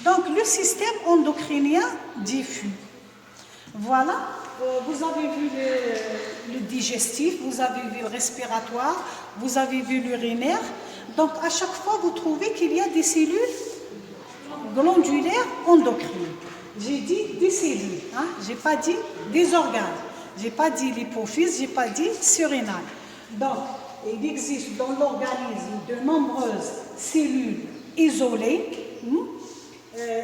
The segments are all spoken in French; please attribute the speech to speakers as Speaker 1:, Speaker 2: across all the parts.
Speaker 1: Donc, le système endocrinien diffus. Voilà, vous avez vu le digestif, vous avez vu le respiratoire, vous avez vu l'urinaire. Donc, à chaque fois, vous trouvez qu'il y a des cellules glandulaires endocrines. J'ai dit des cellules, hein? Je n'ai pas dit des organes. Je n'ai pas dit l'hypophyse, je n'ai pas dit surrénal. Donc, il existe dans l'organisme de nombreuses cellules isolées,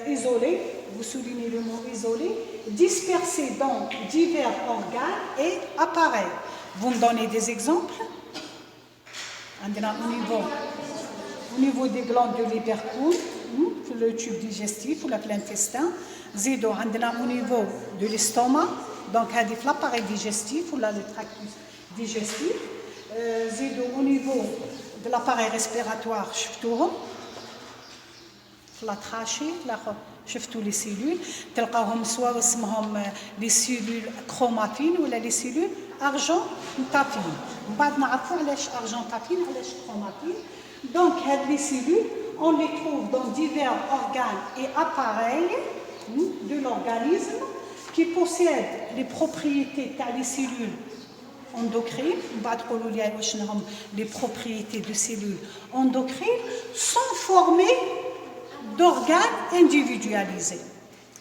Speaker 1: isolées, vous soulignez le mot isolé, dispersées dans divers organes et appareils. Vous me donnez des exemples? Au niveau des glandes de l'hypercule, le tube digestif ou l'intestin, زيدوا عندنا au niveau de l'estomac, donc هذه في l'appareil digestif ou là le tractus digestif, زيدوا au niveau de l'appareil respiratoire شفتوهم في la trachée là شفتوا les cellules تلقاهم سواء اسمهم les cellules chromatines ولا les cellules argentapines. من بعد نعرفوا علاش argentapine علاش chromatine. Donc les cellules on les trouve dans divers organes et appareils de l'organisme qui possèdent les propriétés des cellules endocrines, les propriétés de cellules endocrines sont formées d'organes individualisés.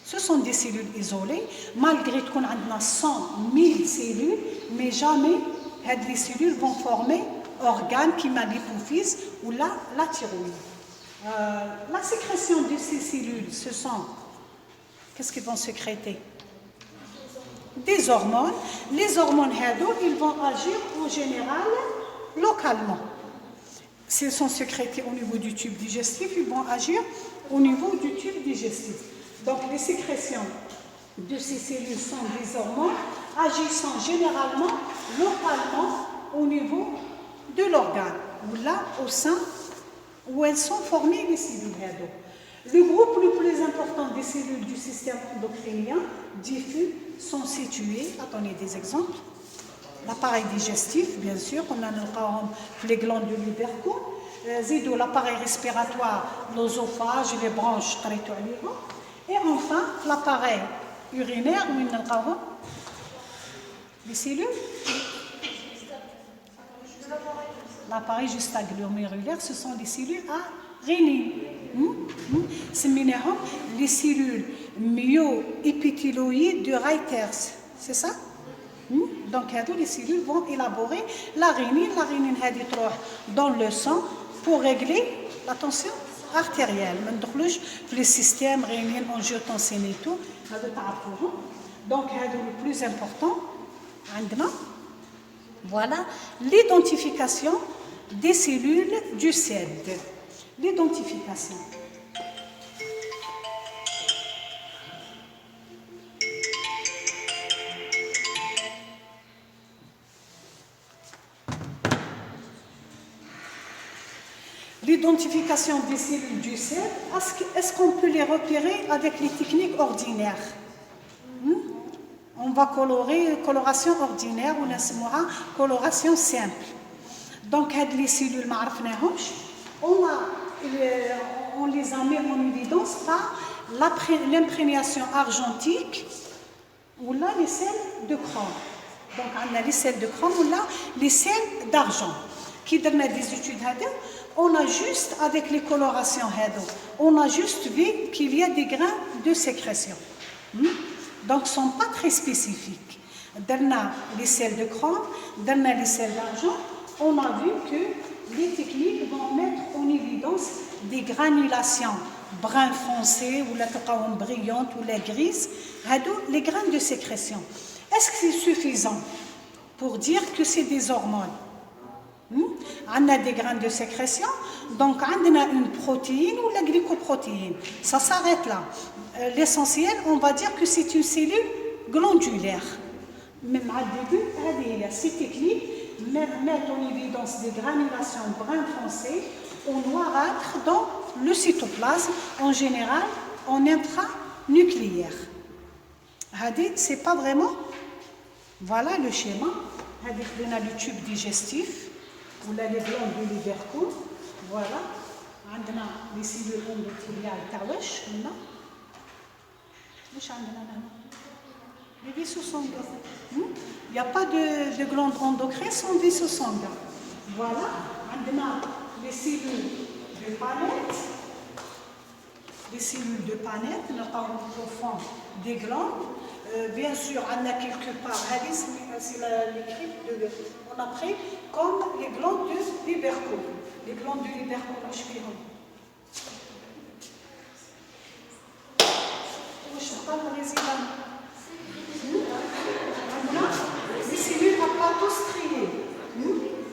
Speaker 1: Ce sont des cellules isolées, malgré qu'on a 100 000 cellules, mais jamais les cellules vont former organes qui m'a l'hypophyse ou la thyroïde. La sécrétion de ces cellules, ce sont, qu'est-ce qu'ils vont sécréter? Des hormones. Les hormones, ils vont agir en général localement. S'ils sont sécrétés au niveau du tube digestif, ils vont agir au niveau du tube digestif. Donc les sécrétions de ces cellules sont des hormones agissant généralement localement au niveau de l'organe, ou là au sein où elles sont formées les cellules. Le groupe le plus important des cellules du système endocrinien diffus sont situés, attendez des exemples, l'appareil digestif, bien sûr, on a les glandes de l'ubercule, l'appareil respiratoire, l'œsophage, les branches, et enfin l'appareil urinaire, où les cellules. L'appareil justaglomérulaire, ce sont les cellules à rénine. سميناهم les cellules myo-épithéloïdes de Reuters, c'est ça? Donc les cellules vont élaborer la rénine. La rénine تروح dans le sang pour régler la tension artérielle. ما ندخلوش في le système rénine, angiotensine et tout. Donc le plus important عندنا voilà l'identification des cellules du CED. L'identification. L'identification des cellules du CED, est-ce qu'on peut les repérer avec les techniques ordinaires? On va colorer coloration ordinaire ou coloration simple. Donc les cellules on les a mis en évidence par l'imprégnation argentique ou là les sels de chrome. Donc on a les sels de chrome ou là les sels d'argent. Qui donne des études on a juste avec les colorations on a juste vu qu'il y a des grains de sécrétion. Donc ils ne sont pas très spécifiques. Dans les sels de chrome, dans les sels d'argent, on a vu que les techniques vont mettre en évidence des granulations brun foncé ou la brillante ou la grise, les grains de sécrétion. Est-ce que c'est suffisant pour dire que c'est des hormones? On a des grains de sécrétion, donc on a une protéine ou la glycoprotéine. Ça s'arrête là. L'essentiel, on va dire que c'est une cellule glandulaire. Même au début, ces techniques mettent en évidence des granulations brun foncé ou noirâtres dans le cytoplasme, en général en intranucléaire. C'est pas vraiment. Voilà le schéma. On a le tube digestif, ou là les glandes de l'ubercule, voilà. عندنا لي سيلول اندوثيليال تاع واش قلنا واش عندنا هنا les vaisseaux sanguins. Il n'y a pas de glande endocrine sans vaisseau sanguin. Voilà, maintenant les cellules de Paneth. Les cellules de Paneth, nous avons au fond des glandes. Bien sûr, on a quelque part, c'est l'écrit, on a pris comme les glandes de Liberco. Les glandes de Liberco, je suis les cellules à plateau strié.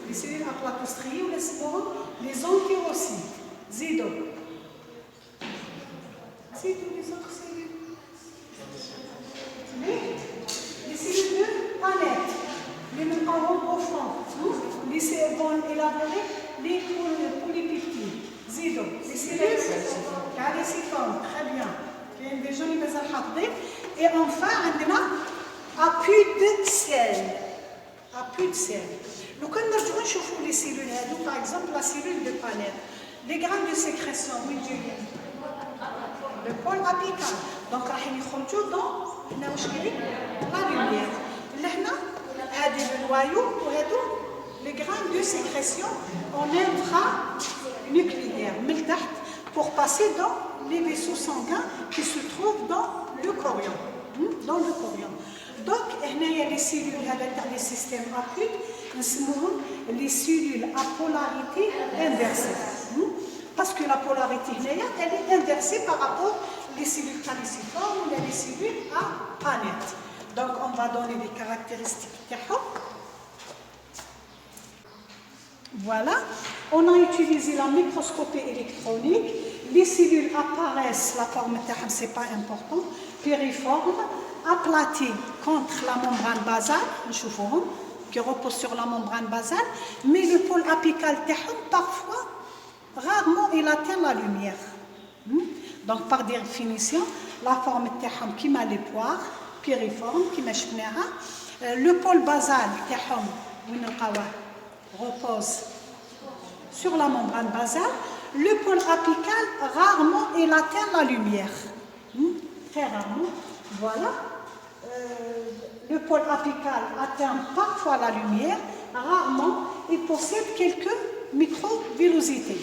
Speaker 1: Les cellules à plateau strié ou les entérocytes. Zido. C'est tous les autres cellules. Les cellules de Paneth. Les mécanismes au fond. Les cellules vont élaborer les polypeptides. Zido. Les cellules caléciformes. Très bien. Les jolis et enfin, on a appui de sel. Appui de sel. Donc, quand nous voyons les cellules, par exemple la cellule de Paneth, les grains de sécrétion, oui, le pôle apical. Donc, on va dans la lumière. Là, le noyau, les grains de sécrétion en intranucléaire, pour passer dans les vaisseaux sanguins qui se trouvent dans le chorion. Donc, il y a les cellules dans les systèmes apiques, les cellules à polarité inversée. Parce que la polarité, elle est inversée par rapport aux cellules caléciformes ou les cellules à Paneth. Donc, on va donner les caractéristiques. Voilà, on a utilisé la microscopie électronique. Les cellules apparaissent, la forme ce n'est pas important, périforme, aplatie contre la membrane basale, qui repose sur la membrane basale, mais le pôle apical, parfois, rarement, il atteint la lumière. Donc, par définition, la forme qui m'a les poires, périforme, qui m'a le pôle basal, repose sur la membrane basale. Le pôle apical, rarement, il atteint la lumière. Très rarement. Voilà. Le pôle apical atteint parfois la lumière. Rarement, il possède quelques microvillosités.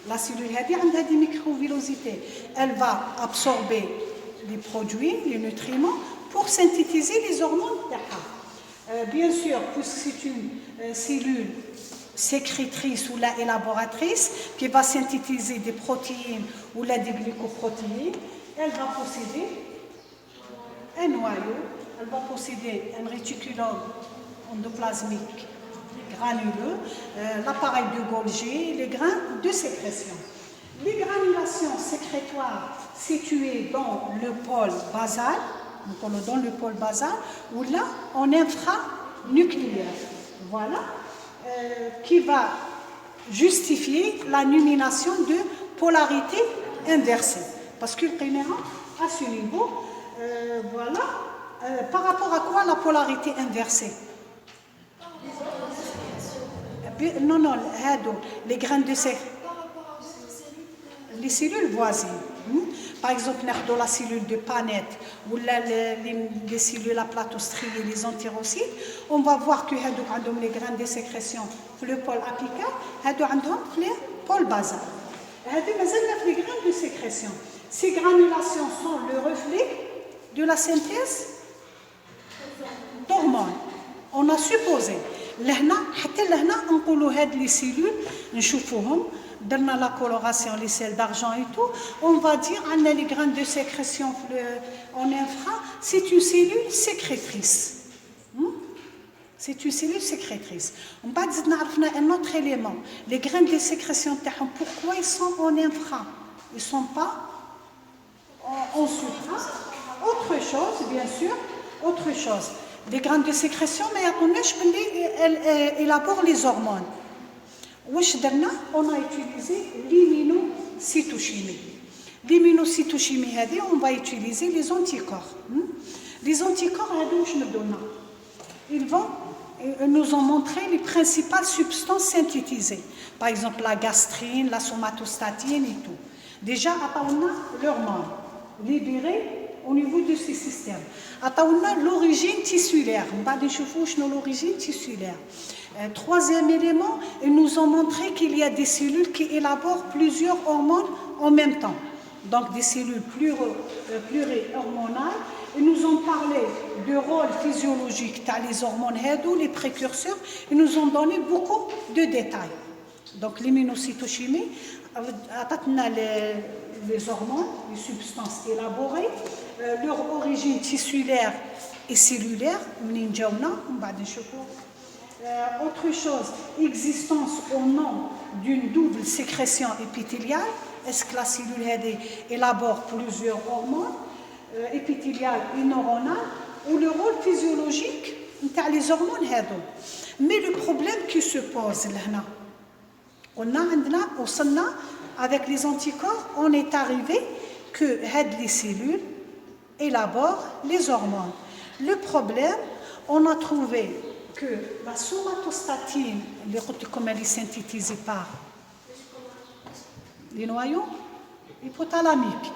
Speaker 1: La cellule a des microvillosités. Elle va absorber les produits, les nutriments, pour synthétiser les hormones. Bien sûr, puisque c'est une cellule sécrétrice ou la élaboratrice qui va synthétiser des protéines ou des glycoprotéines, elle va posséder un noyau, elle va posséder un réticulum endoplasmique granuleux, l'appareil de Golgi, les grains de sécrétion. Les granulations sécrétoires situées dans le pôle basal, ou là en infranucléaire. Voilà. Qui va justifier la nomination de polarité inversée. Parce que le primaire, à ce niveau, voilà, par rapport à quoi la polarité inversée? Non, les graines de sécrétion. Les cellules voisines. Par exemple, dans la cellule de Paneth ou les cellules à plateau strié, les entérocytes, on va voir que les graines de sécrétion, le pôle apical, le pôle basal. Les graines de sécrétion. Ces granulations sont le reflet de la synthèse d'hormones. On a supposé. Les cellules, dans la coloration, les sels d'argent et tout, on va dire que les graines de sécrétion en infra, c'est une cellule sécrétrice. C'est une cellule sécrétrice. On va dire un autre élément. Les graines de sécrétion, pourquoi ils sont en infra? Ils ne sont pas en supra. Autre chose, bien sûr, autre chose. Les graines de sécrétion, mais elles élaborent les hormones. On a utilisé l'immunocytochimie. L'immunocytochimie, on va utiliser les anticorps. Les anticorps, ils vont ils nous ont montré les principales substances synthétisées. Par exemple, la gastrine, la somatostatine et tout. Déjà, on a l'hormone libérée au niveau de ces systèmes. On a l'origine tissulaire. On va déchiffrer l'origine tissulaire. Troisième élément, ils nous ont montré qu'il y a des cellules qui élaborent plusieurs hormones en même temps. Donc des cellules plurihormonales. Ils nous ont parlé de rôle physiologique, les hormones HEDO, les précurseurs. Ils nous ont donné beaucoup de détails. Donc l'immunocytochimie, les hormones, les substances élaborées, leur origine tissulaire et cellulaire. Autre chose, existence au nom d'une double sécrétion épithéliale. Est-ce que la cellule élabore plusieurs hormones épithéliales et neuronales, ou le rôle physiologique des hormones HEDO. Mais le problème qui se pose là, avec les anticorps, on est arrivé que les cellules élaborent les hormones. Le problème, on a trouvé que la somatostatine, comme elle est synthétisée par les noyaux hypothalamiques,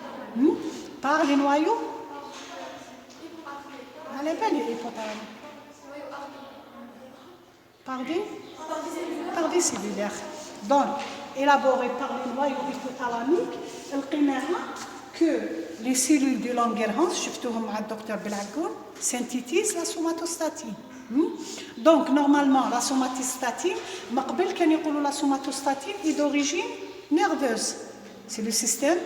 Speaker 1: par les noyaux, elle est belle hypothalamique, par des cellulaires. Donc, élaborée par les noyaux hypothalamiques, elle que les cellules de Langerhans, je vais vous le docteur Belhagoun, synthétisent la somatostatine. Donc, normalement, la somatostatine, la somatostatine est d'origine nerveuse. C'est le système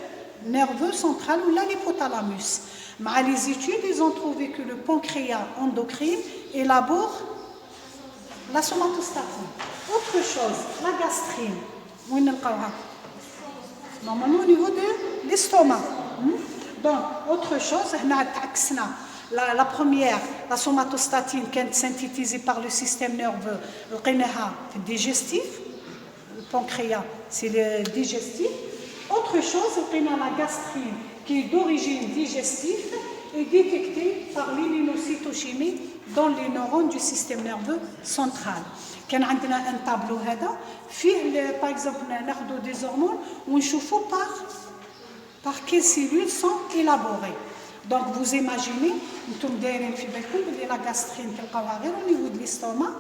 Speaker 1: nerveux central ou l'hypothalamus. Mais les études, ils ont trouvé que le pancréas endocrine élabore la somatostatine. Autre chose, la gastrine. Normalement, au niveau de l'estomac. Donc, autre chose, la première, la somatostatine, qui est synthétisée par le système nerveux, le digestif, le pancréas, c'est le digestif. Autre chose, la gastrine, qui est d'origine digestive, est détectée par l'immunocytochimie dans les neurones du système nerveux central. كان عندنا un tableau هذا فيه par exemple ناخذ des hormones ونشوفوا par quelles cellules sont élaborées. Donc vous imaginez انتم دايرين في بالكم بلي لا gastrine تلقاوها غير au niveau de l'estomac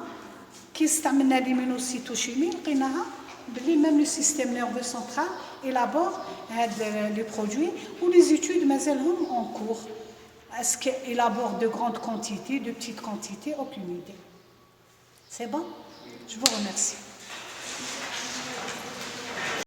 Speaker 1: كي استعملنا l'immunocytochimie لقيناها بلي même le système nerveux central élabore les produits ou les études مازالهم en cours. Est-ce qu'il élabore de grandes quantités, de petites quantités? Aucune idée. C'est bon? Je vous remercie.